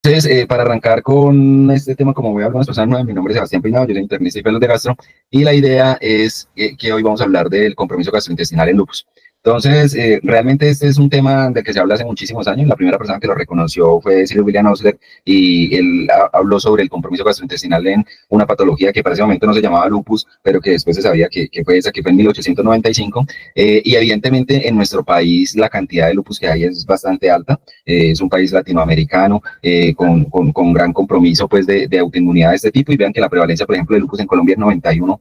Entonces, para arrancar con este tema, como voy a algunas personas nuevas, mi nombre es Sebastián Peinado, yo soy internista y fellow de gastro, y la idea es que hoy vamos a hablar del compromiso gastrointestinal en lupus. Entonces, realmente este es un tema del que se habla hace muchísimos años. La primera persona que lo reconoció fue Sir William Osler y él habló sobre el compromiso gastrointestinal en una patología que para ese momento no se llamaba lupus, pero que después se sabía que fue esa, que fue en 1895. Y evidentemente en nuestro país la cantidad de lupus que hay es bastante alta. Es un país latinoamericano con gran compromiso pues de autoinmunidad de este tipo, y vean que la prevalencia, por ejemplo, de lupus en Colombia es 91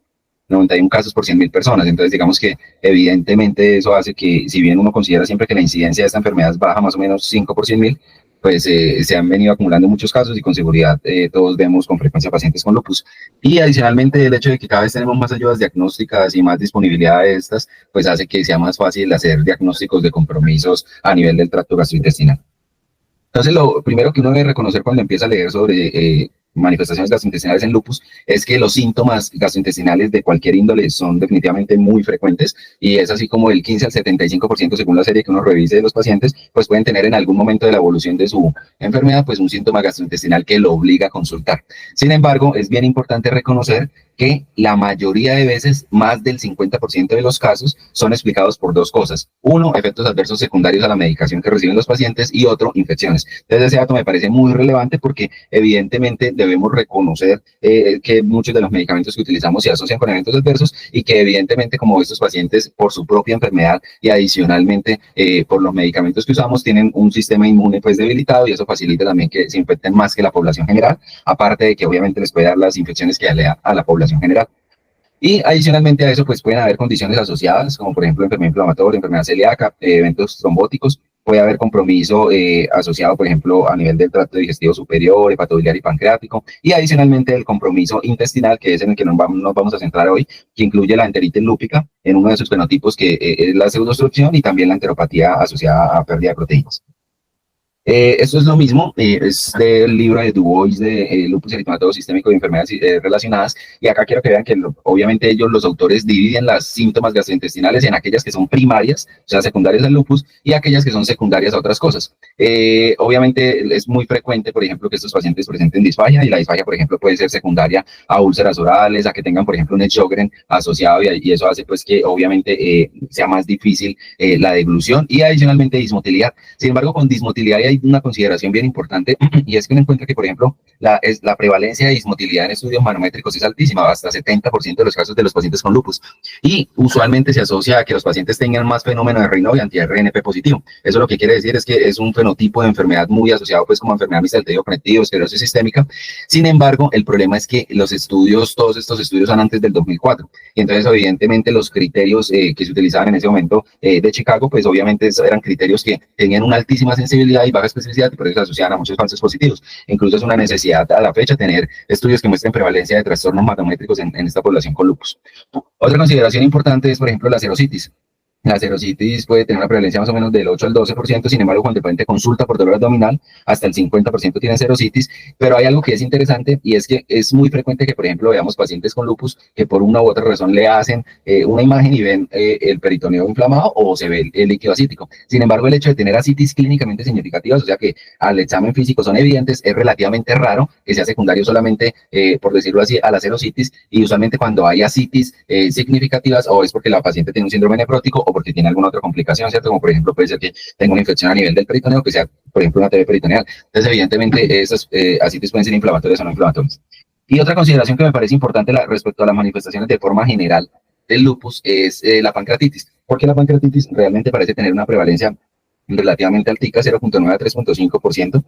casos por 100.000 personas. Entonces, digamos que evidentemente eso hace que, si bien uno considera siempre que la incidencia de esta enfermedad baja más o menos 5 por 100.000, pues se han venido acumulando muchos casos y con seguridad todos vemos con frecuencia pacientes con lupus. Y adicionalmente el hecho de que cada vez tenemos más ayudas diagnósticas y más disponibilidad de estas, pues hace que sea más fácil hacer diagnósticos de compromisos a nivel del tracto gastrointestinal. Entonces, lo primero que uno debe reconocer cuando empieza a leer sobre manifestaciones gastrointestinales en lupus es que los síntomas gastrointestinales de cualquier índole son definitivamente muy frecuentes, y es así como el 15 al 75% según la serie que uno revise de los pacientes, pues pueden tener en algún momento de la evolución de su enfermedad pues un síntoma gastrointestinal que lo obliga a consultar. Sin embargo, es bien importante reconocer que la mayoría de veces, más del 50% de los casos, son explicados por dos cosas. Uno, efectos adversos secundarios a la medicación que reciben los pacientes, y otro, infecciones. Entonces, ese dato me parece muy relevante porque evidentemente debemos reconocer que muchos de los medicamentos que utilizamos se asocian con eventos adversos, y que evidentemente, como estos pacientes por su propia enfermedad y adicionalmente por los medicamentos que usamos, tienen un sistema inmune pues debilitado, y eso facilita también que se infecten más que la población general, aparte de que obviamente les puede dar las infecciones que da a la población general. Y adicionalmente a eso, pues pueden haber condiciones asociadas, como por ejemplo enfermedad inflamatoria, enfermedad celíaca, eventos trombóticos. Puede haber compromiso asociado, por ejemplo, a nivel del tracto digestivo superior, hepatobiliar y pancreático. Y adicionalmente el compromiso intestinal, que es en el que nos vamos a centrar hoy, que incluye la enteritis lúpica en uno de sus fenotipos, que es la pseudoobstrucción, y también la enteropatía asociada a pérdida de proteínas. Esto es lo mismo, es del libro de Du Bois de lupus eritematoso sistémico y enfermedades relacionadas, y acá quiero que vean que obviamente ellos, los autores, dividen las síntomas gastrointestinales en aquellas que son primarias, o sea, secundarias al lupus, y aquellas que son secundarias a otras cosas. Obviamente es muy frecuente, por ejemplo, que estos pacientes presenten disfagia, y la disfagia, por ejemplo, puede ser secundaria a úlceras orales, a que tengan, por ejemplo, un Sjögren asociado, y eso hace pues que obviamente sea más difícil la deglución, y adicionalmente dismotilidad. Sin embargo, con dismotilidad hay una consideración bien importante, y es que uno encuentra que, por ejemplo, la prevalencia de dismotilidad en estudios manométricos es altísima, hasta 70% de los casos de los pacientes con lupus, y usualmente se asocia a que los pacientes tengan más fenómeno de Raynaud y anti-RNP positivo. Eso lo que quiere decir es que es un fenotipo de enfermedad muy asociado pues como enfermedad mixta del tejido conectivo, esclerosis sistémica. Sin embargo, el problema es que los estudios, todos estos estudios son antes del 2004, y entonces evidentemente los criterios que se utilizaban en ese momento de Chicago, pues obviamente eran criterios que tenían una altísima sensibilidad y baja especificidad, y por eso se asociaban a muchos falsos positivos. Incluso es una necesidad a la fecha tener estudios que muestren prevalencia de trastornos manométricos en esta población con lupus. Otra consideración importante es, por ejemplo, la serositis. La serositis puede tener una prevalencia más o menos del 8 al 12%, sin embargo, cuando el paciente consulta por dolor abdominal, hasta el 50% tienen serositis. Pero hay algo que es interesante, y es que es muy frecuente que, por ejemplo, veamos pacientes con lupus que por una u otra razón le hacen una imagen y ven el peritoneo inflamado, o se ve el líquido asítico. Sin embargo, el hecho de tener ascitis clínicamente significativas, o sea que al examen físico son evidentes, es relativamente raro que sea secundario solamente, por decirlo así, a la serositis, y usualmente cuando hay ascitis significativas, o es porque la paciente tiene un síndrome nefrótico, o porque tiene alguna otra complicación, ¿cierto? Como por ejemplo puede ser que tenga una infección a nivel del peritoneo, que sea, por ejemplo, una TB peritoneal. Entonces, evidentemente, esas ascitis pueden ser inflamatorias o no inflamatorias. Y otra consideración que me parece importante respecto a las manifestaciones de forma general del lupus es la pancreatitis, porque la pancreatitis realmente parece tener una prevalencia relativamente altica, 0.9 a 3.5%,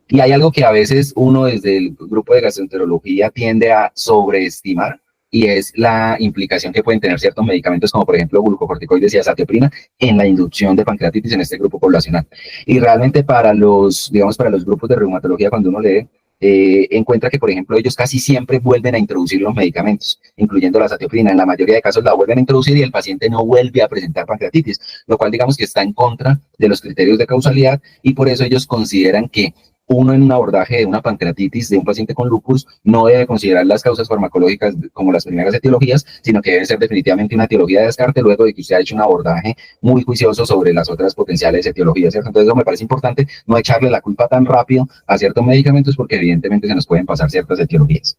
y hay algo que a veces uno desde el grupo de gastroenterología tiende a sobreestimar, y es la implicación que pueden tener ciertos medicamentos, como por ejemplo glucocorticoides y azatioprina, en la inducción de pancreatitis en este grupo poblacional. Y realmente para los grupos de reumatología, cuando uno lee, encuentra que, por ejemplo, ellos casi siempre vuelven a introducir los medicamentos, incluyendo la azatioprina. En la mayoría de casos la vuelven a introducir y el paciente no vuelve a presentar pancreatitis, lo cual digamos que está en contra de los criterios de causalidad, y por eso ellos consideran que uno en un abordaje de una pancreatitis de un paciente con lupus no debe considerar las causas farmacológicas como las primeras etiologías, sino que debe ser definitivamente una etiología de descarte luego de que usted ha hecho un abordaje muy juicioso sobre las otras potenciales etiologías, ¿cierto? Entonces eso me parece importante, no echarle la culpa tan rápido a ciertos medicamentos porque evidentemente se nos pueden pasar ciertas etiologías.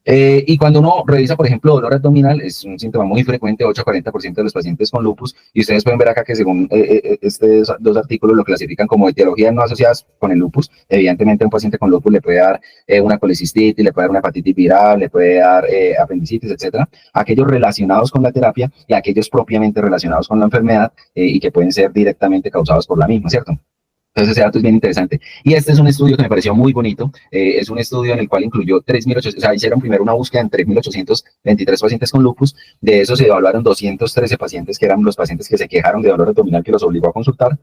Y cuando uno revisa, por ejemplo, dolor abdominal, es un síntoma muy frecuente, 8 a 40% de los pacientes con lupus, y ustedes pueden ver acá que según estos dos artículos lo clasifican como etiologías no asociadas con el lupus. Evidentemente un paciente con lupus le puede dar una colecistitis, le puede dar una hepatitis viral, le puede dar apendicitis, etcétera. Aquellos relacionados con la terapia y aquellos propiamente relacionados con la enfermedad y que pueden ser directamente causados por la misma, ¿cierto? Entonces ese dato es bien interesante. Y este es un estudio que me pareció muy bonito. Es un estudio en el cual incluyó 3.800, o sea, hicieron primero una búsqueda en 3.823 pacientes con lupus. De esos se evaluaron 213 pacientes, que eran los pacientes que se quejaron de dolor abdominal que los obligó a consultar.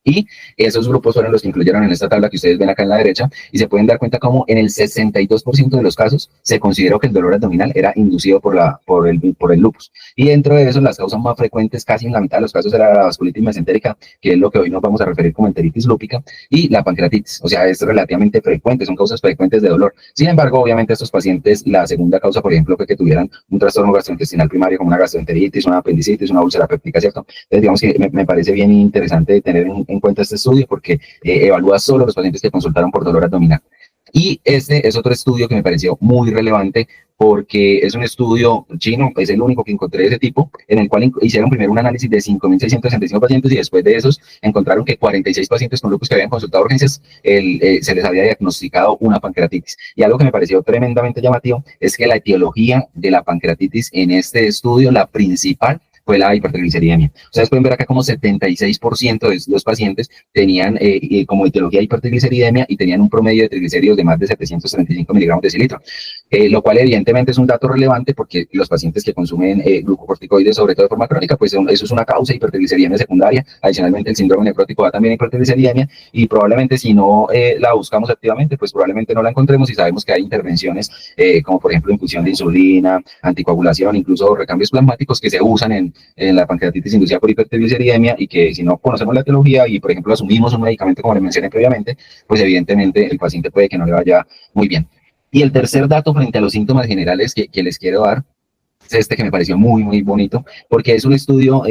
Y esos grupos fueron los que incluyeron en esta tabla que ustedes ven acá en la derecha, y se pueden dar cuenta cómo en el 62% de los casos se consideró que el dolor abdominal era inducido por el lupus. Y dentro de eso, las causas más frecuentes, casi en la mitad de los casos, era la vasculitis mesentérica, que es lo que hoy nos vamos a referir como enteritis lúpica, y la pancreatitis. O sea, es relativamente frecuente, son causas frecuentes de dolor. Sin embargo, obviamente, estos pacientes, la segunda causa, por ejemplo, fue que tuvieran un trastorno gastrointestinal primario, como una gastroenteritis, una apendicitis, una úlcera péptica, ¿cierto? Entonces, digamos que me parece bien interesante tener en cuenta este estudio porque evalúa solo los pacientes que consultaron por dolor abdominal. Y este es otro estudio que me pareció muy relevante porque es un estudio chino, es el único que encontré de ese tipo, en el cual hicieron primero un análisis de 5.665 pacientes y después de esos encontraron que 46 pacientes con lupus que habían consultado urgencias se les había diagnosticado una pancreatitis. Y algo que me pareció tremendamente llamativo es que la etiología de la pancreatitis en este estudio, la principal, fue la hipertrigliceridemia. Ustedes pueden ver acá como 76% de los pacientes tenían como etiología hipertrigliceridemia y tenían un promedio de triglicéridos de más de 735 miligramos de decilitro, lo cual evidentemente es un dato relevante porque los pacientes que consumen glucocorticoides, sobre todo de forma crónica, pues eso es una causa de hipertrigliceridemia secundaria. Adicionalmente, el síndrome nefrótico da también hipertrigliceridemia y probablemente si no la buscamos activamente, pues probablemente no la encontremos y sabemos que hay intervenciones como por ejemplo infusión de insulina, anticoagulación, incluso recambios plasmáticos que se usan en la pancreatitis inducida por hipertrigliceridemia y que si no conocemos la etiología y por ejemplo asumimos un medicamento como le mencioné previamente, pues evidentemente el paciente puede que no le vaya muy bien. Y el tercer dato frente a los síntomas generales que les quiero dar es este que me pareció muy, muy bonito, porque es un estudio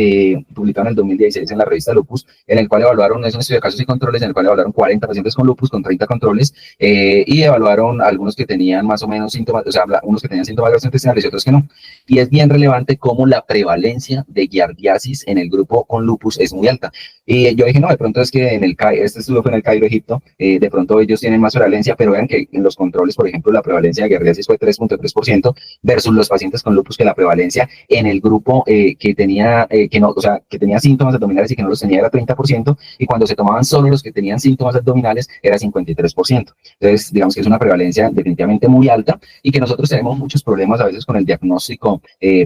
publicado en el 2016 en la revista Lupus, en el cual evaluaron, es un estudio de casos y controles, en el cual evaluaron 40 pacientes con lupus, con 30 controles, y evaluaron algunos que tenían más o menos síntomas, o sea, unos que tenían síntomas gastrointestinales y otros que no. Y es bien relevante cómo la prevalencia de giardiasis en el grupo con lupus es muy alta. Y yo dije, no, de pronto es que en el este estudio fue en el Cairo, Egipto, de pronto ellos tienen más prevalencia, pero vean que en los controles, por ejemplo, la prevalencia de giardiasis fue 3.3% versus los pacientes con lupus, que la prevalencia en el grupo que tenía que tenía síntomas abdominales y que no los tenía era 30%, y cuando se tomaban solo los que tenían síntomas abdominales era 53%. Entonces, digamos que es una prevalencia definitivamente muy alta y que nosotros tenemos muchos problemas a veces con el diagnóstico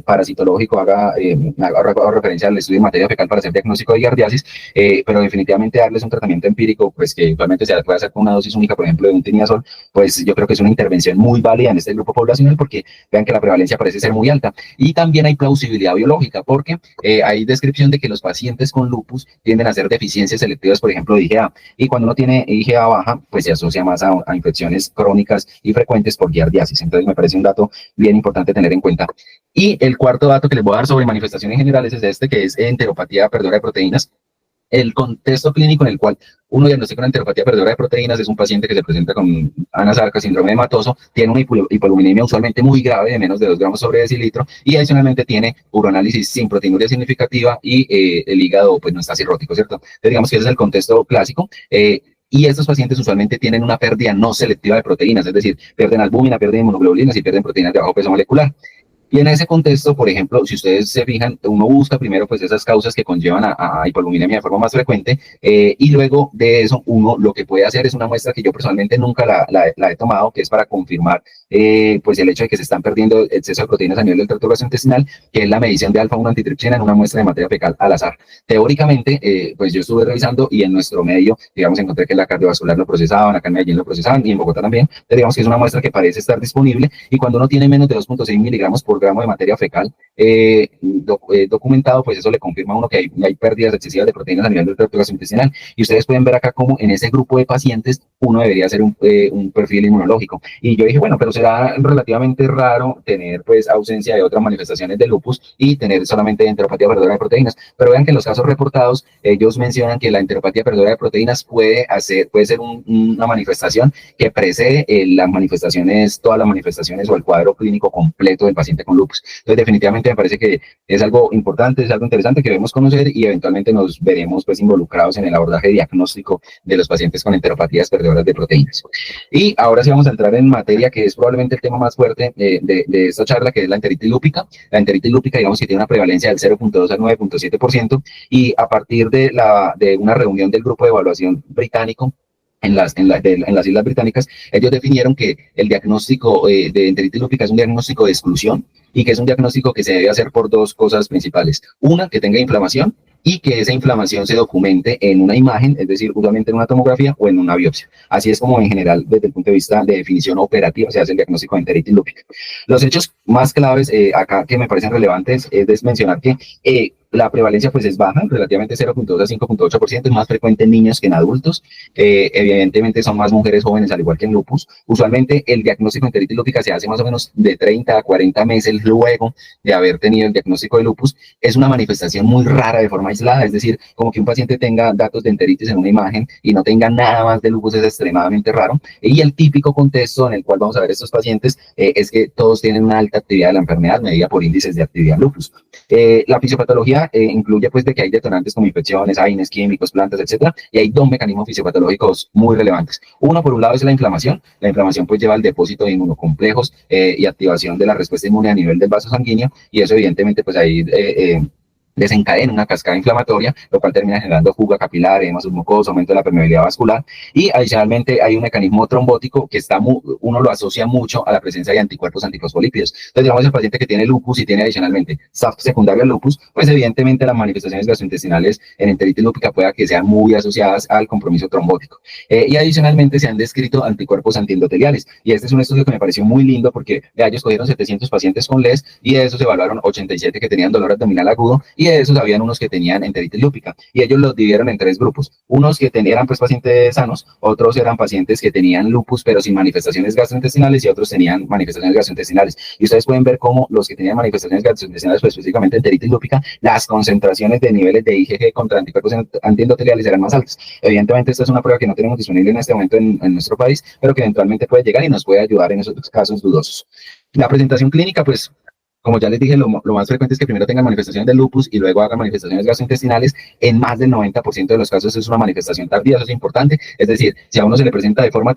parasitológico. Hago referencia al estudio de materia fecal para hacer diagnóstico de giardiasis, pero definitivamente darles un tratamiento empírico, pues que actualmente se puede hacer con una dosis única, por ejemplo, de un tinidazol, pues yo creo que es una intervención muy válida en este grupo poblacional porque vean que la prevalencia parece ser muy alta. Y también hay plausibilidad biológica porque hay descripción de que los pacientes con lupus tienden a hacer deficiencias selectivas, por ejemplo, de IgA, y cuando uno tiene IgA baja, pues se asocia más a infecciones crónicas y frecuentes por giardiasis. Entonces me parece un dato bien importante tener en cuenta. Y el cuarto dato que les voy a dar sobre manifestaciones generales es este, que es enteropatía perdedora de proteínas. El contexto clínico en el cual uno diagnostica una enteropatía perdedora de proteínas es un paciente que se presenta con anasarca, síndrome de Matoso, tiene una hipoaluminemia usualmente muy grave de menos de 2 gramos sobre decilitro y adicionalmente tiene uroanálisis sin proteinuria significativa y el hígado pues no está cirrótico, ¿cierto? Entonces digamos que ese es el contexto clásico. Y estos pacientes usualmente tienen una pérdida no selectiva de proteínas, es decir, pierden albúmina, pierden inmunoglobulinas y pierden proteínas de bajo peso molecular. Y en ese contexto, por ejemplo, si ustedes se fijan, uno busca primero pues esas causas que conllevan a hipoaluminemia de forma más frecuente, y luego de eso uno lo que puede hacer es una muestra que yo personalmente nunca la he tomado, que es para confirmar pues el hecho de que se están perdiendo exceso de proteínas a nivel del tracto gastrointestinal, que es la medición de alfa-1 antitripsina en una muestra de materia fecal al azar. Teóricamente, pues yo estuve revisando y en nuestro medio, digamos, encontré que la cardiovascular lo procesaban, acá en Medellín lo procesaban y en Bogotá también. Entonces, digamos que es una muestra que parece estar disponible y cuando uno tiene menos de 2.6 miligramos por por gramo de materia fecal documentado, pues eso le confirma a uno que hay pérdidas excesivas de proteínas a nivel del tracto gastrointestinal. Y ustedes pueden ver acá cómo en ese grupo de pacientes uno debería hacer un perfil inmunológico. Y yo dije, bueno, pero será relativamente raro tener pues ausencia de otras manifestaciones de lupus y tener solamente enteropatía perdedora de proteínas. Pero vean que en los casos reportados, ellos mencionan que la enteropatía perdedora de proteínas puede ser una manifestación que precede las manifestaciones, todas las manifestaciones o el cuadro clínico completo del paciente con lupus. Entonces, definitivamente me parece que es algo importante, es algo interesante que debemos conocer y eventualmente nos veremos pues involucrados en el abordaje diagnóstico de los pacientes con enteropatías perdedoras de proteínas. Y ahora sí vamos a entrar en materia que es probablemente el tema más fuerte de esta charla, que es la enteritis lúpica. La enteritis lúpica, digamos que tiene una prevalencia del 0.2 al 9.7%, y a partir de una reunión del grupo de evaluación británico, en las Islas Británicas, ellos definieron que el diagnóstico de enteritis lúpica es un diagnóstico de exclusión y que es un diagnóstico que se debe hacer por dos cosas principales. Una, que tenga inflamación, y que esa inflamación se documente en una imagen, es decir, usualmente en una tomografía o en una biopsia. Así es como en general, desde el punto de vista de definición operativa, se hace el diagnóstico de enteritis lúpica. Los hechos más claves acá que me parecen relevantes es mencionar que la prevalencia pues es baja, relativamente 0.2 a 5.8%, es más frecuente en niños que en adultos. Evidentemente son más mujeres jóvenes, al igual que en lupus. Usualmente el diagnóstico de enteritis lúpica se hace más o menos de 30 a 40 meses luego de haber tenido el diagnóstico de lupus. Es una manifestación muy rara de forma aislada, es decir, como que un paciente tenga datos de enteritis en una imagen y no tenga nada más de lupus es extremadamente raro. Y el típico contexto en el cual vamos a ver estos pacientes es que todos tienen una alta actividad de la enfermedad medida por índices de actividad lupus. La fisiopatología incluye pues de que hay detonantes como infecciones, AINES, químicos, plantas, etcétera, y hay dos mecanismos fisiopatológicos muy relevantes. Uno, por un lado, es la inflamación. La inflamación pues lleva al depósito de inmunocomplejos y activación de la respuesta inmune a nivel del vaso sanguíneo, y eso evidentemente pues ahí desencadena una cascada inflamatoria, lo cual termina generando fuga capilar, edema submucoso, aumento de la permeabilidad vascular, y adicionalmente hay un mecanismo trombótico que uno lo asocia mucho a la presencia de anticuerpos antifosfolípidos. Entonces, digamos, el paciente que tiene lupus y tiene adicionalmente SAF secundario al lupus, pues evidentemente las manifestaciones gastrointestinales en enteritis lúpica pueda que sean muy asociadas al compromiso trombótico. Y adicionalmente se han descrito anticuerpos antiendoteliales, y este es un estudio que me pareció muy lindo porque ellos cogieron 700 pacientes con LES y de esos evaluaron 87 que tenían dolor abdominal agudo, y de esos habían unos que tenían enteritis lúpica, y ellos los dividieron en tres grupos. Unos que eran pues pacientes sanos, otros eran pacientes que tenían lupus pero sin manifestaciones gastrointestinales, y otros tenían manifestaciones gastrointestinales. Y ustedes pueden ver cómo los que tenían manifestaciones gastrointestinales, pues específicamente enteritis lúpica, las concentraciones de niveles de IgG contra anticuerpos antiendoteliales eran más altas. Evidentemente esta es una prueba que no tenemos disponible en este momento en nuestro país, pero que eventualmente puede llegar y nos puede ayudar en esos casos dudosos. La presentación clínica, pues como ya les dije, lo más frecuente es que primero tengan manifestaciones de lupus y luego hagan manifestaciones gastrointestinales. En más del 90% de los casos es una manifestación tardía, eso es importante. Es decir, si a uno se le presenta de forma,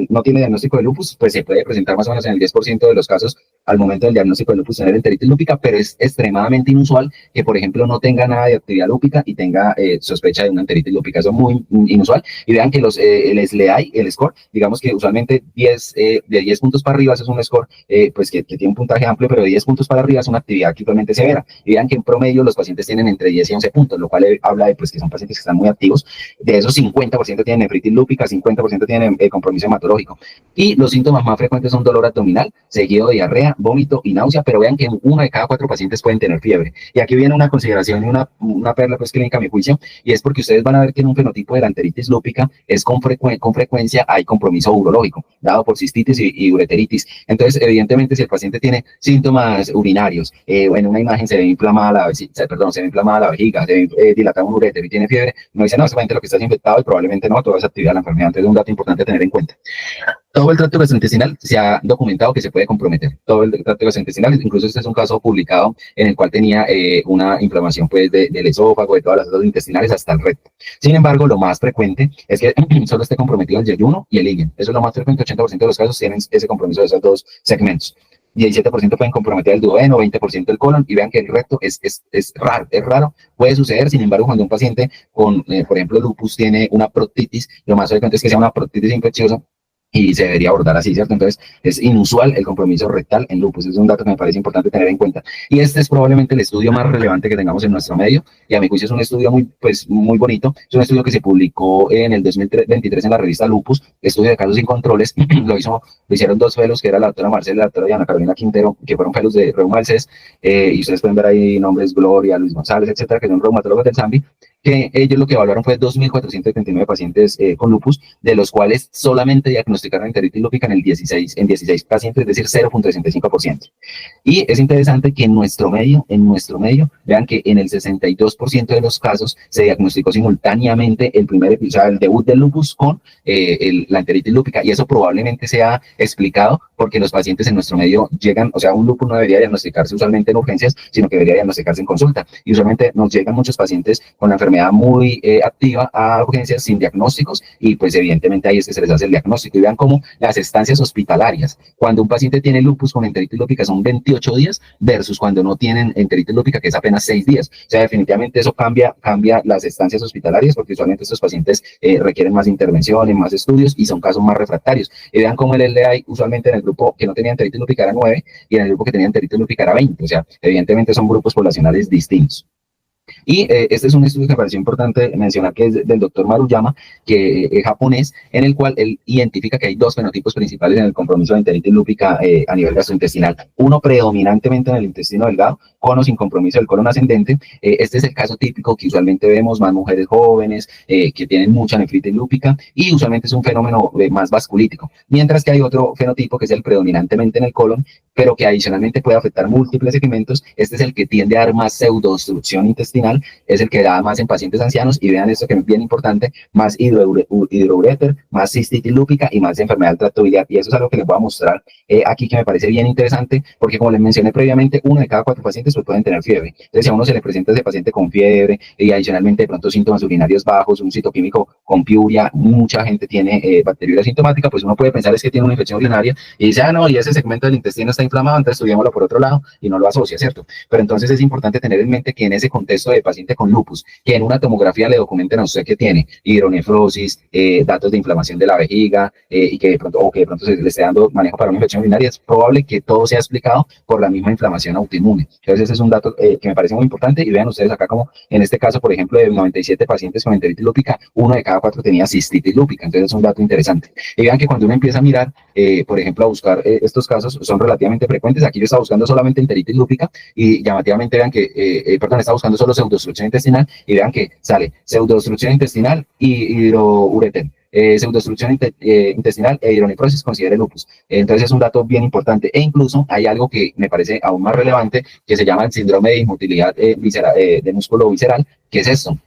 no tiene diagnóstico de lupus, pues se puede presentar más o menos en el 10% de los casos al momento del diagnóstico de lupus tener enteritis lúpica, pero es extremadamente inusual que, por ejemplo, no tenga nada de actividad lúpica y tenga sospecha de una enteritis lúpica. Eso es muy inusual. Y vean que el SLEDAI, el score, digamos que usualmente de 10 puntos para arriba, eso es un score pues que tiene un puntaje amplio, pero de 10 puntos para arriba es una actividad actualmente severa. Y vean que en promedio los pacientes tienen entre 10 y 11 puntos, lo cual habla de pues, que son pacientes que están muy activos. De esos 50% tienen nefritis lúpica, 50% tienen compromiso hematológico. Y los síntomas más frecuentes son dolor abdominal, seguido de diarrea, vómito y náusea, pero vean que uno de cada 4 pacientes pueden tener fiebre. Y aquí viene una consideración y una perla pues, clínica a mi juicio, y es porque ustedes van a ver que en un fenotipo de la enteritis lúpica es con frecuencia hay compromiso urológico, dado por cistitis y ureteritis. Entonces, evidentemente, si el paciente tiene síntomas urinarios, en una imagen se ve inflamada la vejiga, se ve dilatado un uréter y tiene fiebre, no dice, no, solamente lo que está es infectado, y probablemente no, toda esa actividad de la enfermedad. Entonces es un dato importante a tener en cuenta. Todo el tracto gastrointestinal se ha documentado que se puede comprometer. Todo el tracto gastrointestinal, incluso este es un caso publicado en el cual tenía una inflamación pues, del esófago, de todas las células intestinales hasta el recto. Sin embargo, lo más frecuente es que solo esté comprometido el yeyuno y el hígado. Eso es lo más frecuente, 80% de los casos tienen ese compromiso de esos dos segmentos. 17% pueden comprometer el duodeno, 20% el colon, y vean que el recto es raro, puede suceder. Sin embargo, cuando un paciente con, por ejemplo, lupus tiene una proctitis, lo más frecuente es que sea una proctitis infecciosa, y se debería abordar así, ¿cierto? Entonces, es inusual el compromiso rectal en lupus, es un dato que me parece importante tener en cuenta. Y este es probablemente el estudio más relevante que tengamos en nuestro medio, y a mi juicio es un estudio muy, pues, muy bonito. Es un estudio que se publicó en el 2023 en la revista Lupus, estudio de casos sin controles. Lo hicieron dos fellows, que era la doctora Marcela y la doctora Diana Carolina Quintero, que fueron fellows de Reumalces, y ustedes pueden ver ahí nombres: Gloria, Luis González, etcétera, que son reumatólogos del SAMBI, que ellos lo que evaluaron fue 2.479 pacientes con lupus, de los cuales solamente diagnosticaron enteritis lúpica en 16 pacientes, es decir, 0.65%. Y es interesante que en nuestro medio, vean que en el 62% de los casos se diagnosticó simultáneamente el primer episodio, el debut del lupus con la enteritis lúpica, y eso probablemente sea explicado porque los pacientes en nuestro medio llegan, o sea, un lupus no debería diagnosticarse usualmente en urgencias, sino que debería diagnosticarse en consulta, y usualmente nos llegan muchos pacientes con la enfermedad muy activa a urgencias sin diagnósticos, y pues evidentemente ahí es que se les hace el diagnóstico. Y vean cómo las estancias hospitalarias, cuando un paciente tiene lupus con enteritis lúpica, son 28 días versus cuando no tienen enteritis lúpica, que es apenas 6 días. O sea, definitivamente eso cambia las estancias hospitalarias, porque usualmente estos pacientes requieren más intervenciones, más estudios, y son casos más refractarios. Y vean cómo el LDI usualmente en el grupo que no tenía enteritis lúpica era 9, y en el grupo que tenía enteritis lúpica era 20. O sea, evidentemente son grupos poblacionales distintos. Y este es un estudio que me pareció importante mencionar, que es del doctor Maruyama, que es japonés, en el cual él identifica que hay dos fenotipos principales en el compromiso de enteritis lúpica a nivel gastrointestinal. Uno predominantemente en el intestino delgado, con o sin compromiso del colon ascendente. Este es el caso típico que usualmente vemos, más mujeres jóvenes que tienen mucha nefritis lúpica, y usualmente es un fenómeno más vasculítico. Mientras que hay otro fenotipo que es el predominantemente en el colon, pero que adicionalmente puede afectar múltiples segmentos. Este es el que tiende a dar más pseudoobstrucción intestinal, es el que da más en pacientes ancianos, y vean esto que es bien importante: más hidroureter, más cistitis lúpica y más enfermedad del tracto biliar. Y eso es algo que les voy a mostrar aquí, que me parece bien interesante, porque como les mencioné previamente, 1 de cada 4 pacientes pues pueden tener fiebre. Entonces, si a uno se le presenta ese paciente con fiebre y adicionalmente de pronto síntomas urinarios bajos, un citoquímico con piuria, mucha gente tiene bacteriuria sintomática, pues uno puede pensar es que tiene una infección urinaria y dice, no, y ese segmento del intestino está inflamado, entonces estudiémoslo por otro lado, y no lo asocia, ¿cierto? Pero entonces es importante tener en mente que en ese contexto de paciente con lupus, que en una tomografía le documenten a usted que tiene hidronefrosis, datos de inflamación de la vejiga, y que de pronto se le esté dando manejo para una infección urinaria, es probable que todo sea explicado por la misma inflamación autoinmune. Entonces ese es un dato que me parece muy importante. Y vean ustedes acá como en este caso, por ejemplo, de 97 pacientes con enteritis lúpica, 1 de cada 4 tenía cistitis lúpica. Entonces es un dato interesante. Y vean que cuando uno empieza a mirar, por ejemplo, a buscar estos casos, son relativamente frecuentes. Aquí yo estaba buscando solamente enteritis lúpica, y llamativamente vean que, estaba buscando solo pseudoobstrucción intestinal, y vean que sale pseudoobstrucción intestinal y hidroureter. Pseudoobstrucción intestinal e hidronefrosis, considere lupus. Entonces es un dato bien importante. E incluso hay algo que me parece aún más relevante, que se llama el síndrome de inmotilidad de músculo visceral. ¿Qué es esto?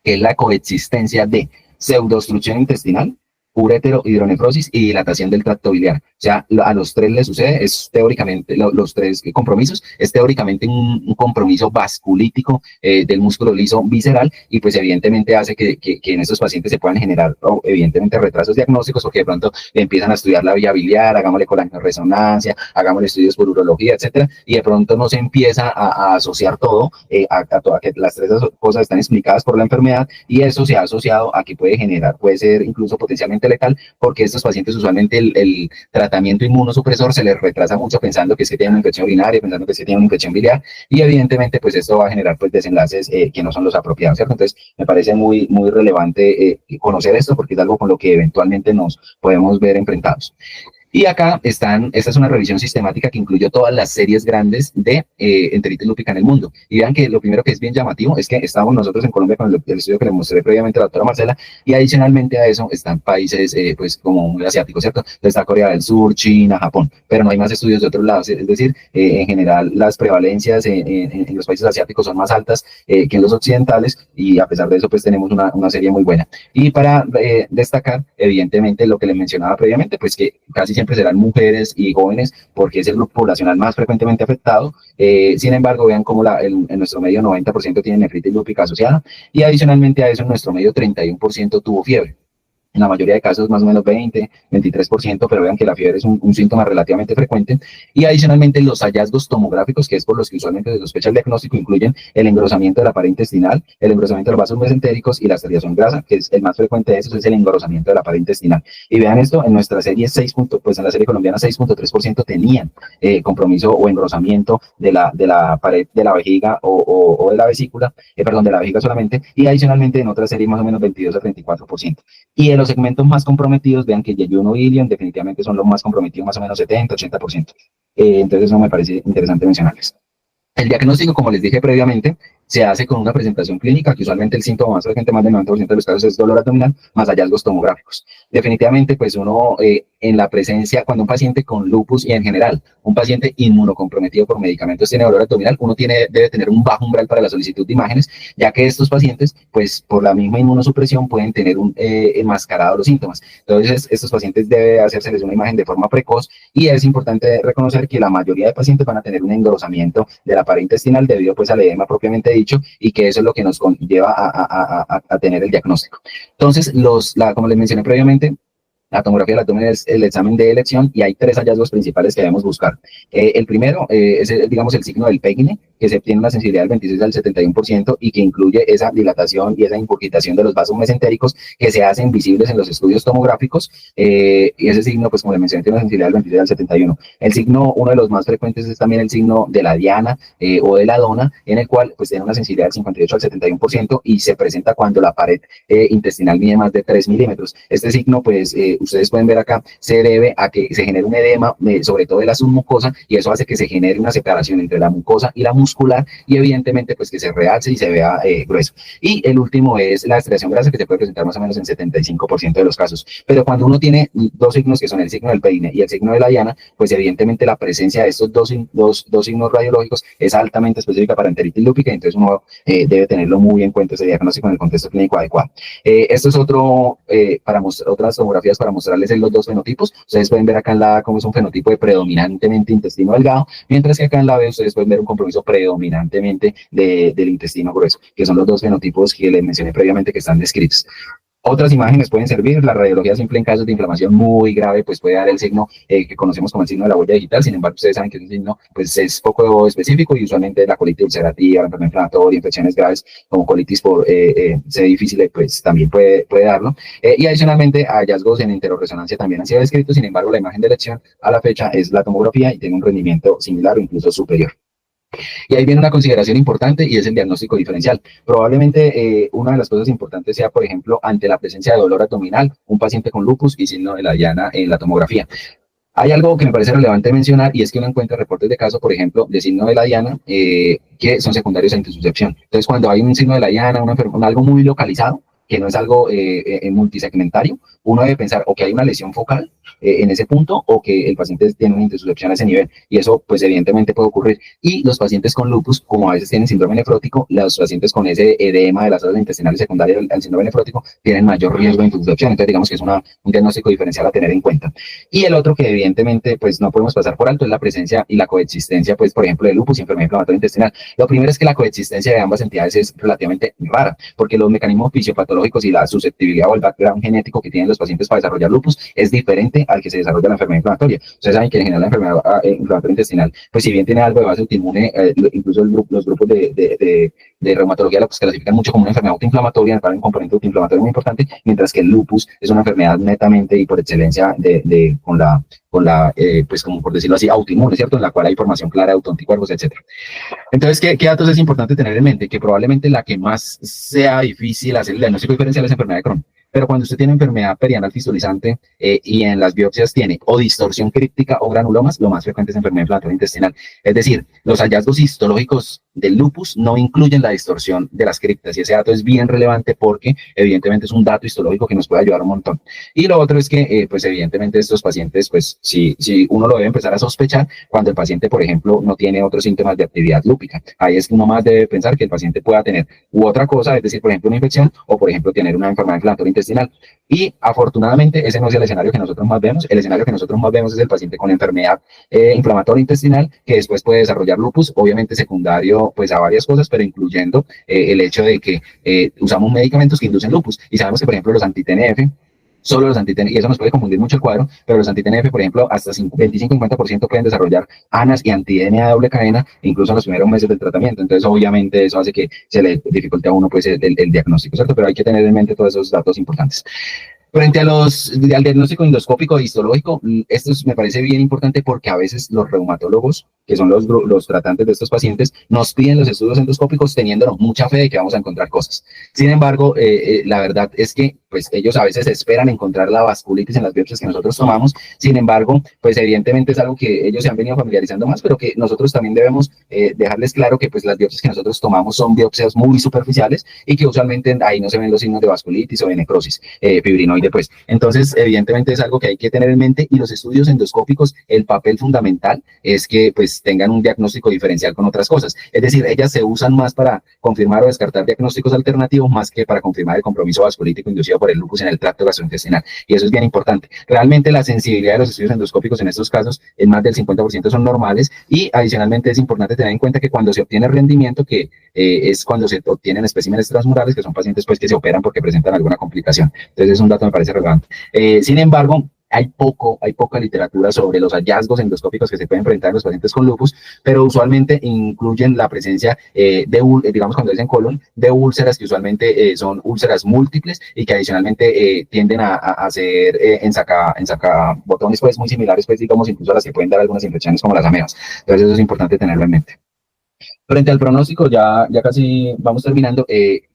Que es la coexistencia de pseudoobstrucción intestinal, urétero, hidronefrosis y dilatación del tracto biliar. O sea, a los tres les sucede, es teóricamente, los tres compromisos, es teóricamente un compromiso vasculítico del músculo liso visceral, y pues evidentemente hace que en estos pacientes se puedan generar, evidentemente, retrasos diagnósticos, porque de pronto empiezan a estudiar la vía biliar, hagámosle colangiorresonancia, hagámosle estudios por urología, etcétera, y de pronto no se empieza a asociar todo, a que las tres cosas están explicadas por la enfermedad, y eso se ha asociado a que puede ser incluso potencialmente letal, porque estos pacientes usualmente el tratamiento inmunosupresor se les retrasa mucho, pensando que es que tienen una infección urinaria, pensando que es que tienen una infección biliar, y evidentemente pues esto va a generar pues desenlaces que no son los apropiados, ¿cierto? Entonces me parece muy, muy relevante conocer esto, porque es algo con lo que eventualmente nos podemos ver enfrentados. Y acá esta es una revisión sistemática que incluyó todas las series grandes de enteritis lúpica en el mundo. Y vean que lo primero que es bien llamativo es que estamos nosotros en Colombia con el estudio que les mostré previamente a la doctora Marcela, y adicionalmente a eso están países pues como muy asiáticos, ¿cierto? Entonces está Corea del Sur, China, Japón, pero no hay más estudios de otros lados. Es decir, en general las prevalencias en los países asiáticos son más altas que en los occidentales, y a pesar de eso pues tenemos una serie muy buena. Y para destacar, evidentemente, lo que les mencionaba previamente, pues que casi siempre serán mujeres y jóvenes, porque es el grupo poblacional más frecuentemente afectado. Sin embargo, vean cómo en nuestro medio 90% tiene nefritis lúpica asociada, y adicionalmente a eso en nuestro medio 31% tuvo fiebre. en la mayoría de casos más o menos 20-23%, pero vean que la fiebre es un síntoma relativamente frecuente. Y adicionalmente los hallazgos tomográficos, que es por los que usualmente se sospecha el diagnóstico, incluyen el engrosamiento de la pared intestinal, el engrosamiento de los vasos mesentéricos y la extracción grasa, que es el más frecuente de esos, es el engrosamiento de la pared intestinal. Y vean esto, en nuestra serie 6, pues en la serie colombiana 6.3% tenían compromiso o engrosamiento de la pared de la vejiga o de la vesícula, perdón, de la vejiga solamente, y adicionalmente en otra serie más o menos 22-34%. Y en los segmentos más comprometidos, vean que yeyuno y ilion definitivamente son los más comprometidos, más o menos 70-80%. Entonces eso me parece interesante mencionarles. El diagnóstico, como les dije previamente, se hace con una presentación clínica, que usualmente el síntoma más frecuente, más del 90% de los casos, es dolor abdominal, más hallazgos tomográficos. Definitivamente, pues uno, en la presencia, cuando un paciente con lupus y en general, un paciente inmunocomprometido por medicamentos tiene dolor abdominal, uno debe tener un bajo umbral para la solicitud de imágenes, ya que estos pacientes, pues por la misma inmunosupresión, pueden tener enmascarado los síntomas. Entonces, estos pacientes debe hacérseles una imagen de forma precoz, y es importante reconocer que la mayoría de pacientes van a tener un engrosamiento de la pared intestinal debido pues al edema propiamente dicho, y que eso es lo que nos lleva a tener el diagnóstico. Entonces, como les mencioné previamente, la tomografía del abdomen es el examen de elección y hay 3 hallazgos principales que debemos buscar. El primero es, digamos, el signo del Pegne, que se obtiene una sensibilidad del 26 al 71% y que incluye esa dilatación y esa impurgitación de los vasos mesentéricos que se hacen visibles en los estudios tomográficos. Y ese signo, pues como les mencioné, tiene una sensibilidad del 26 al 71. El signo, uno de los más frecuentes, es también el signo de la diana o de la dona, en el cual pues tiene una sensibilidad del 58 al 71% y se presenta cuando la pared intestinal mide más de 3 milímetros. Este signo, pues, ustedes pueden ver acá, se debe a que se genere un edema, sobre todo de la submucosa, y eso hace que se genere una separación entre la mucosa y la muscular, y evidentemente pues que se realce y se vea grueso. Y el último es la extracción grasa, que se puede presentar más o menos en 75% de los casos. Pero cuando uno tiene 2 signos, que son el signo del Peine y el signo de la diana, pues evidentemente la presencia de estos dos signos radiológicos es altamente específica para enteritis lúpica, y entonces uno debe tenerlo muy en cuenta, ese diagnóstico, en el contexto clínico adecuado. Esto es otras tomografías para mostrarles los 2 fenotipos. Ustedes pueden ver acá en la A cómo es un fenotipo de predominantemente intestino delgado, mientras que acá en la B ustedes pueden ver un compromiso predominantemente del intestino grueso, que son los 2 fenotipos que les mencioné previamente que están descritos. Otras imágenes pueden servir. La radiología simple en casos de inflamación muy grave pues puede dar el signo que conocemos como el signo de la huella digital. Sin embargo, ustedes saben que ese signo pues es poco específico, y usualmente la colitis ulcerativa, la enfermedad inflamatoria, infecciones graves como colitis por C difícil pues también puede darlo. Y adicionalmente, hallazgos en enteroresonancia también han sido descritos. Sin embargo, la imagen de elección a la fecha es la tomografía y tiene un rendimiento similar o incluso superior. Y ahí viene una consideración importante, y es el diagnóstico diferencial. Probablemente una de las cosas importantes sea, por ejemplo, ante la presencia de dolor abdominal, un paciente con lupus y signo de la diana en la tomografía. Hay algo que me parece relevante mencionar, y es que uno encuentra reportes de caso, por ejemplo, de signo de la diana que son secundarios a intususcepción. Entonces, cuando hay un signo de la diana, algo muy localizado, que no es algo multisegmentario, uno debe pensar o que hay una lesión focal en ese punto, o que el paciente tiene una intususcepción a ese nivel, y eso pues evidentemente puede ocurrir. Y los pacientes con lupus, como a veces tienen síndrome nefrótico, los pacientes con ese edema de las alas intestinales secundario al síndrome nefrótico tienen mayor riesgo de intususcepción. Entonces digamos que es un diagnóstico diferencial a tener en cuenta. Y el otro que evidentemente pues no podemos pasar por alto es la presencia y la coexistencia, pues por ejemplo, de lupus y enfermedad inflamatoria intestinal. Lo primero es que la coexistencia de ambas entidades es relativamente rara, porque los mecanismos fisiopatológicos y la susceptibilidad o el background genético que tienen los pacientes para desarrollar lupus es diferente al que se desarrolla la enfermedad inflamatoria. Ustedes saben que en general la enfermedad inflamatoria intestinal, pues si bien tiene algo de base autoinmune, incluso los grupos de reumatología la pues clasifican mucho como una enfermedad autoinflamatoria, para un componente autoinflamatorio muy importante, mientras que el lupus es una enfermedad netamente y por excelencia con la pues como por decirlo así, autoinmune, ¿cierto? En la cual hay formación clara de autoanticuerpos, etc. Entonces, ¿qué datos es importante tener en mente? Que probablemente la que más sea difícil hacer el diagnóstico diferencial es la enfermedad de Crohn. Pero cuando usted tiene enfermedad perianal fistulizante y en las biopsias tiene o distorsión críptica o granulomas, lo más frecuente es enfermedad inflamatoria intestinal. Es decir, los hallazgos histológicos del lupus no incluyen la distorsión de las criptas, y ese dato es bien relevante porque evidentemente es un dato histológico que nos puede ayudar un montón. Y lo otro es que pues evidentemente estos pacientes, pues si uno lo debe empezar a sospechar cuando el paciente, por ejemplo, no tiene otros síntomas de actividad lúpica. Ahí es que uno más debe pensar que el paciente pueda tener u otra cosa, es decir, por ejemplo, una infección, o por ejemplo tener una enfermedad inflamatoria intestinal. Y afortunadamente ese no es el escenario que nosotros más vemos. El escenario que nosotros más vemos es el paciente con enfermedad inflamatoria intestinal, que después puede desarrollar lupus, obviamente secundario pues a varias cosas, pero incluyendo el hecho de que usamos medicamentos que inducen lupus, y sabemos que por ejemplo los anti-TNF solo los anti-TNF, y eso nos puede confundir mucho el cuadro, pero los anti-TNF, por ejemplo, hasta 25-50% pueden desarrollar ANAS y anti-DNA doble cadena, incluso en los primeros meses del tratamiento. Entonces, obviamente, eso hace que se le dificulte a uno pues, el diagnóstico, ¿cierto? Pero hay que tener en mente todos esos datos importantes. Frente al diagnóstico endoscópico e histológico, esto me parece bien importante porque a veces los reumatólogos, que son los tratantes de estos pacientes, nos piden los estudios endoscópicos teniéndonos mucha fe de que vamos a encontrar cosas. Sin embargo, la verdad es que pues ellos a veces esperan encontrar la vasculitis en las biopsias que nosotros tomamos. Sin embargo, pues evidentemente es algo que ellos se han venido familiarizando más, pero que nosotros también debemos dejarles claro que pues las biopsias que nosotros tomamos son biopsias muy superficiales y que usualmente ahí no se ven los signos de vasculitis o de necrosis fibrinoide, pues. Entonces, evidentemente es algo que hay que tener en mente, y los estudios endoscópicos, el papel fundamental es que pues tengan un diagnóstico diferencial con otras cosas. Es decir, ellas se usan más para confirmar o descartar diagnósticos alternativos más que para confirmar el compromiso vasculítico inducido por el lupus en el tracto gastrointestinal. Y eso es bien importante. Realmente la sensibilidad de los estudios endoscópicos en estos casos en más del 50% son normales, y adicionalmente es importante tener en cuenta que cuando se obtiene rendimiento, que es cuando se obtienen especímenes transmurales, que son pacientes pues que se operan porque presentan alguna complicación. Entonces es un dato que me parece relevante. Sin embargo, hay poca literatura sobre los hallazgos endoscópicos que se pueden enfrentar en los pacientes con lupus, pero usualmente incluyen la presencia digamos cuando dicen colon, de úlceras que usualmente son úlceras múltiples y que adicionalmente tienden a ser en sacabotones pues muy similares pues digamos incluso a las que pueden dar algunas infecciones como las amebas. Entonces eso es importante tenerlo en mente. Frente al pronóstico, ya casi vamos terminando,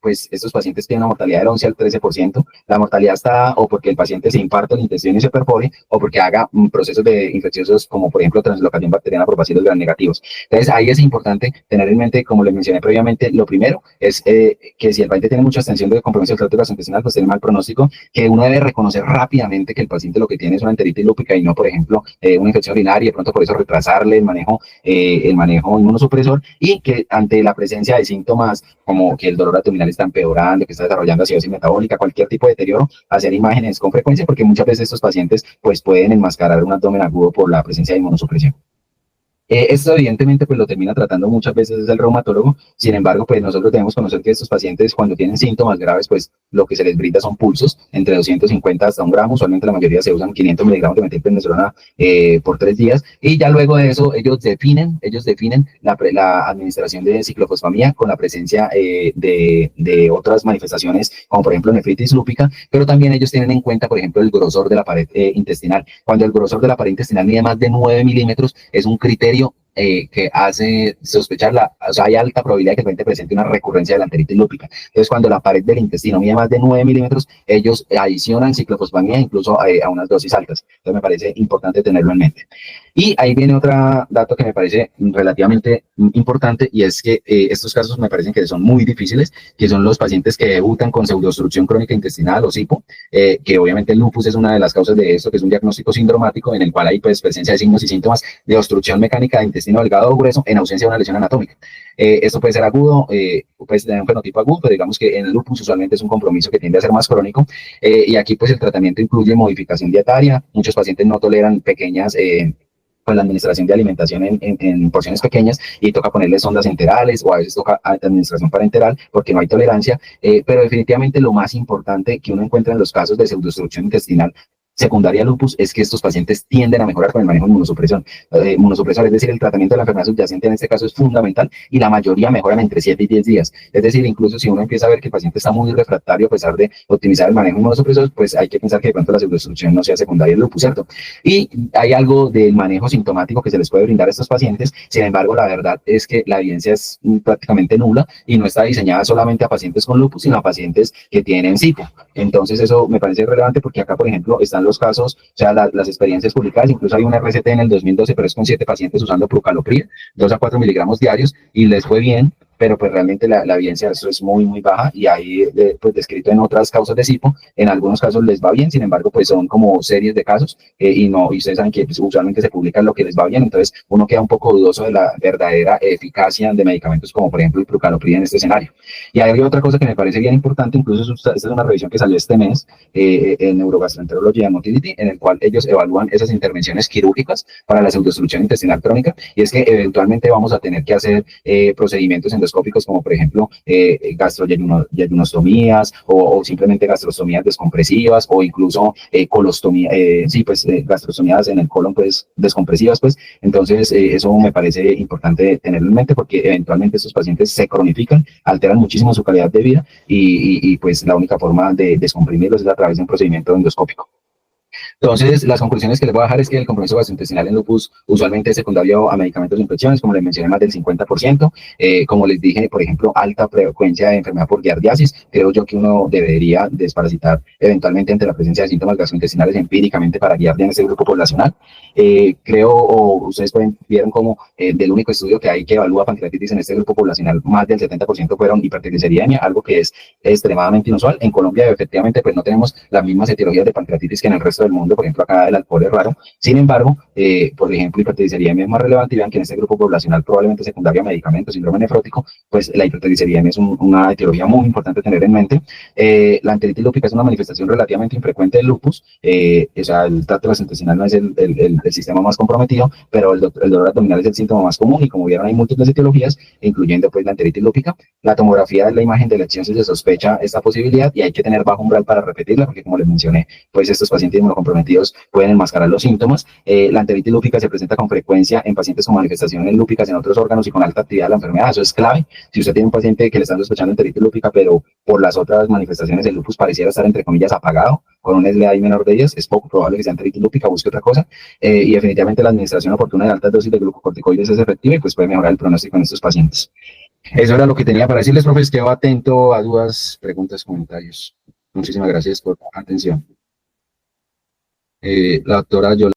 pues estos pacientes tienen una mortalidad del 11 al 13%. La mortalidad está o porque el paciente se infarta el intestino y se perfore, o porque haga procesos infecciosos como por ejemplo translocación bacteriana por bacilos gram negativos. Entonces ahí es importante tener en mente, como les mencioné previamente, lo primero es que si el paciente tiene mucha extensión de compromiso del tracto gastrointestinal, pues tiene mal pronóstico, que uno debe reconocer rápidamente que el paciente lo que tiene es una enteritis lúpica y no, por ejemplo, una infección urinaria, y de pronto por eso retrasarle el manejo inmunosupresor, y que ante la presencia de síntomas como que el dolor abdominal está empeorando, que está desarrollando acidosis metabólica, cualquier tipo de deterioro, hacer imágenes con frecuencia, porque muchas veces estos pacientes pues pueden enmascarar un abdomen agudo por la presencia de inmunosupresión. Esto evidentemente pues lo termina tratando muchas veces el reumatólogo. Sin embargo, pues nosotros debemos conocer que estos pacientes cuando tienen síntomas graves, pues lo que se les brinda son pulsos entre 250 hasta 1 gramo. Usualmente la mayoría se usan 500 miligramos de metilprednisolona por 3 días, y ya luego de eso ellos definen la administración de ciclofosfamida con la presencia de otras manifestaciones como por ejemplo nefritis lúpica, pero también ellos tienen en cuenta por ejemplo el grosor de la pared intestinal. Cuando el grosor de la pared intestinal mide más de 9 milímetros es un criterio que hace sospechar, o sea, hay alta probabilidad de que el paciente presente una recurrencia de la enteritis lúpica. Entonces, cuando la pared del intestino mide más de 9 milímetros, ellos adicionan ciclofosfamida incluso a unas dosis altas. Entonces, me parece importante tenerlo en mente. Y ahí viene otro dato que me parece relativamente importante, y es que estos casos me parecen que son muy difíciles, que son los pacientes que debutan con pseudoobstrucción crónica intestinal o SIPO, que obviamente el lupus es una de las causas de esto, que es un diagnóstico sindromático en el cual hay pues presencia de signos y síntomas de obstrucción mecánica de intestino delgado o grueso en ausencia de una lesión anatómica. Esto puede ser agudo, puede tener un fenotipo agudo, pero digamos que en el lupus usualmente es un compromiso que tiende a ser más crónico, y aquí pues el tratamiento incluye modificación dietaria. Muchos pacientes no toleran pequeñas con la administración de alimentación en porciones pequeñas, y toca ponerle sondas enterales, o a veces toca administración parenteral porque no hay tolerancia, pero definitivamente lo más importante que uno encuentra en los casos de pseudoobstrucción intestinal secundaria al lupus es que estos pacientes tienden a mejorar con el manejo de inmunosupresor, es decir, el tratamiento de la enfermedad subyacente en este caso es fundamental, y la mayoría mejoran entre 7 y 10 días. Es decir, incluso si uno empieza a ver que el paciente está muy refractario a pesar de optimizar el manejo inmunosupresor, pues hay que pensar que de pronto la pseudoobstrucción no sea secundaria al lupus, ¿cierto? Y hay algo del manejo sintomático que se les puede brindar a estos pacientes. Sin embargo, la verdad es que la evidencia es prácticamente nula y no está diseñada solamente a pacientes con lupus, sino a pacientes que tienen SIPO. Entonces eso me parece relevante porque acá, por ejemplo, están los casos, o sea, las experiencias publicadas. Incluso hay una RCT en el 2012, pero es con 7 pacientes usando prucalopril, 2 a 4 miligramos diarios, y les fue bien, pero pues realmente la evidencia de eso es muy baja, y ahí pues descrito en otras causas de SIPO, en algunos casos les va bien. Sin embargo, pues son como series de casos, y ustedes saben que pues, usualmente se publica lo que les va bien, entonces uno queda un poco dudoso de la verdadera eficacia de medicamentos como por ejemplo el prucalopril en este escenario. Y hay otra cosa que me parece bien importante, incluso esta es una revisión que salió este mes en Neurogastroenterology and Motility, en el cual ellos evalúan esas intervenciones quirúrgicas para la pseudoobstrucción intestinal crónica, y es que eventualmente vamos a tener que hacer procedimientos endoscópicos endoscópicos, como por ejemplo gastroyejunostomías o simplemente gastrostomías descompresivas o incluso colostomía, gastrostomías en el colon pues descompresivas, pues. Entonces eso me parece importante tenerlo en mente porque eventualmente estos pacientes se cronifican, alteran muchísimo su calidad de vida y pues la única forma de descomprimirlos es a través de un procedimiento endoscópico. Entonces, las conclusiones que les voy a dejar es que el compromiso gastrointestinal en lupus usualmente es secundario a medicamentos e infecciones, como les mencioné, más del 50%. Como les dije, por ejemplo, alta frecuencia de enfermedad por giardiasis. Creo yo que uno debería desparasitar eventualmente ante la presencia de síntomas gastrointestinales empíricamente para giardia en ese grupo poblacional. Creo, o ustedes vieron como del único estudio que hay que evalúa pancreatitis en este grupo poblacional, más del 70% fueron hipertrigliceriemia, algo que es extremadamente inusual. En Colombia, efectivamente, pues no tenemos las mismas etiologías de pancreatitis que en el resto del mundo. Por ejemplo, acá el alcohol es raro. Sin embargo, por ejemplo, hipertrigliceriemia es más relevante y vean que en este grupo poblacional probablemente secundario a medicamentos, síndrome nefrótico, pues la hipertrigliceriemia es una etiología muy importante tener en mente. La enteritis lúpica es una manifestación relativamente infrecuente del lupus, o sea, el tracto gastrointestinal no es el sistema más comprometido, pero el dolor abdominal es el síntoma más común y como vieron hay múltiples etiologías, incluyendo pues la enteritis lúpica. La tomografía es la imagen de lesión si se sospecha esta posibilidad y hay que tener bajo umbral para repetirla porque como les mencioné, pues estos pacientes inmunocomprometidos pueden enmascarar los síntomas. La enteritis lúpica se presenta con frecuencia en pacientes con manifestaciones lúpicas en otros órganos y con alta actividad de la enfermedad. Eso es clave. Si usted tiene un paciente que le están sospechando enteritis lúpica, pero por las otras manifestaciones del lupus pareciera estar entre comillas apagado, con un SLA menor de 10, es poco probable que sea enteritis lúpica, busque otra cosa. Y definitivamente la administración oportuna de altas dosis de glucocorticoides es efectiva y pues puede mejorar el pronóstico en estos pacientes. Eso era lo que tenía para decirles, profes. Quedo atento a dudas, preguntas, comentarios. Muchísimas gracias por la atención. La doctora Yolanda.